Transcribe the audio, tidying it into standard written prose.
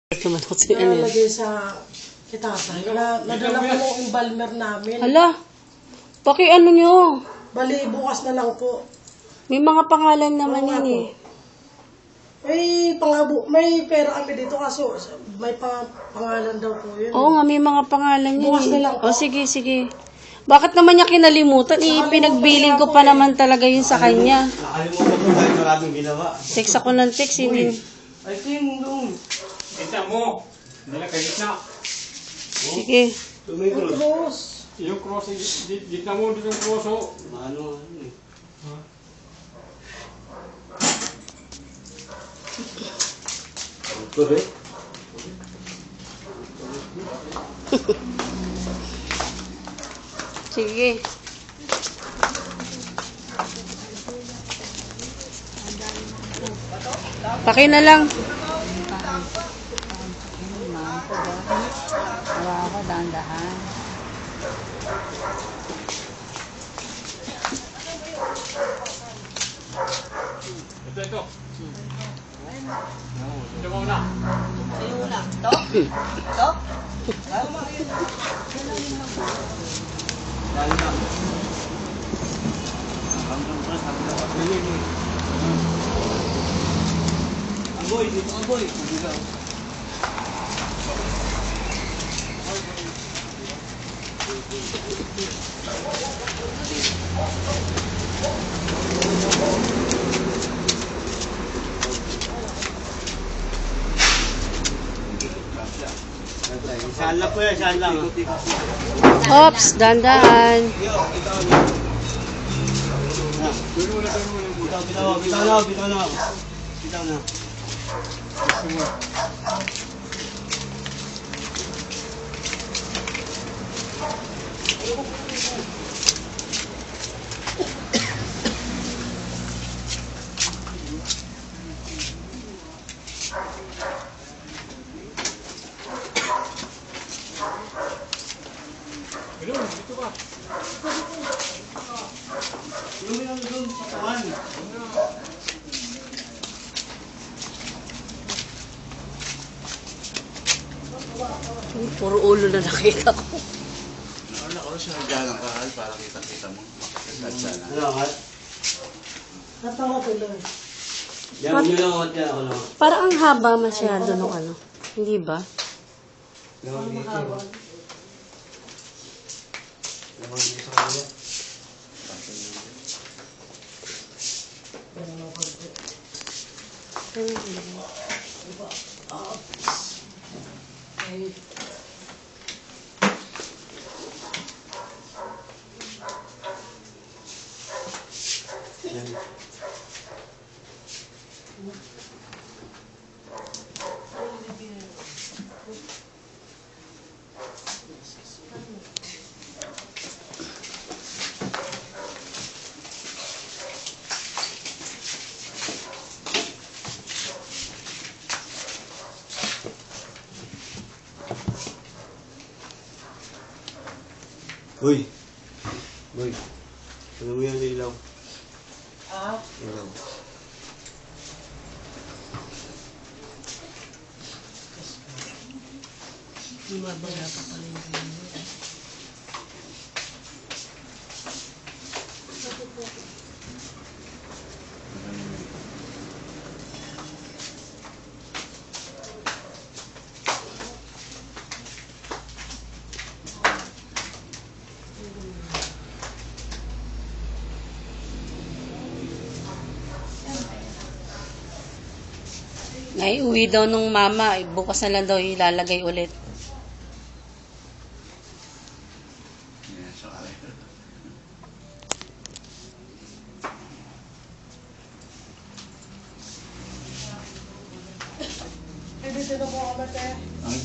Tumanok si ano. Nalagay sa itatay. Nadala ko yung embalmer namin. Hala, ano nyo? Bali, bukas na lang po. May mga pangalan naman Oo nga yan po. eh. May pera kami dito kaso may pangalan daw po yun. Oo nga, may mga pangalan yan Bukas eh. na lang po. O sige, sige. Bakit naman niya kinalimutan? Pinagbiling ko pa naman talaga yun sa kanya. Nakalimutan ko dahil maraming ginawa. Text ako ng text. Hindi. Ay, ito yung doon. Kita mo. Hindi na kahit na. Sige. Tumingkol. Cross. Yung cross, gitna mo dito yung cross, oh. Ano eh. Correct. Sige. Paki na lang. Hawa ko, dahan-dahan. Ito. Ito mo na. Dahil lang. Hanggang pa sabi na ako. Agoy, dito agoy. Dito. Saan lang po yan, saan lang. Oops, dandan. Bitaw na. Dito ka. Yung doon sa kawan. Puro ulo na nakita ko. Wala ko siya dyan ang kahal para kita-kita mo. Makakasad sana. Ano nga? Natanga tuloy. Yan nyo lang ako dyan. Ako lang. Parang ang haba masyado nung ano. Hindi ba? Lamang dito. Lamang dito sa kanila. Yan. Uy! Uy! Ano mo yan, ilaw? Ilaw. Mabaya pa pala yung ganyan. Naiuwi daw nung mama. Bukas na lang daw ilalagay ulit. Yan, so Dito na po kami, te. ang